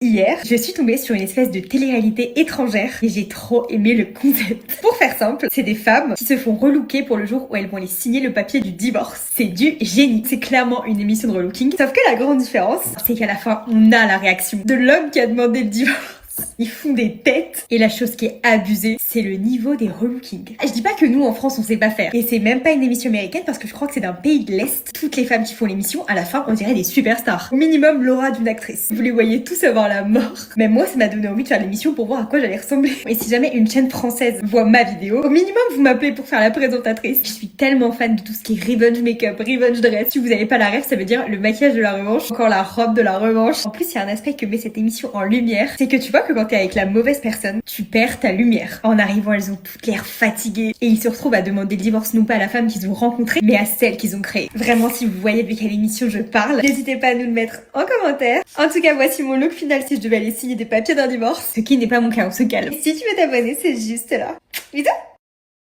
Hier, je suis tombée sur une espèce de télé-réalité étrangère et j'ai trop aimé le concept. Pour faire simple, c'est des femmes qui se font relooker pour le jour où elles vont aller signer le papier du divorce. C'est du génie. C'est clairement une émission de relooking. Sauf que la grande différence, c'est qu'à la fin, on a la réaction de l'homme qui a demandé le divorce. Ils font des têtes. Et la chose qui est abusée, c'est le niveau des relookings. Je dis pas que nous, en France, on sait pas faire. Et c'est même pas une émission américaine parce que je crois que c'est d'un pays de l'Est. Toutes les femmes qui font l'émission, à la fin, on dirait des superstars. Au minimum, l'aura d'une actrice. Vous les voyez tous avoir la mort. Même moi, ça m'a donné envie de faire l'émission pour voir à quoi j'allais ressembler. Et si jamais une chaîne française voit ma vidéo, au minimum, vous m'appelez pour faire la présentatrice. Je suis tellement fan de tout ce qui est revenge makeup, revenge dress. Si vous avez pas la rêve, ça veut dire le maquillage de la revanche, encore la robe de la revanche. En plus, il y a un aspect que met cette émission en lumière, c'est que tu vois que quand t'es avec la mauvaise personne, tu perds ta lumière. En arrivant, elles ont toutes l'air fatiguées et ils se retrouvent à demander le divorce non pas à la femme qu'ils ont rencontrée, mais à celle qu'ils ont créée. Vraiment, si vous voyez de quelle émission je parle, n'hésitez pas à nous le mettre en commentaire. En tout cas, voici mon look final si je devais aller signer des papiers d'un divorce, ce qui n'est pas mon cas, on se calme. Si tu veux t'abonner, c'est juste là. Bisous!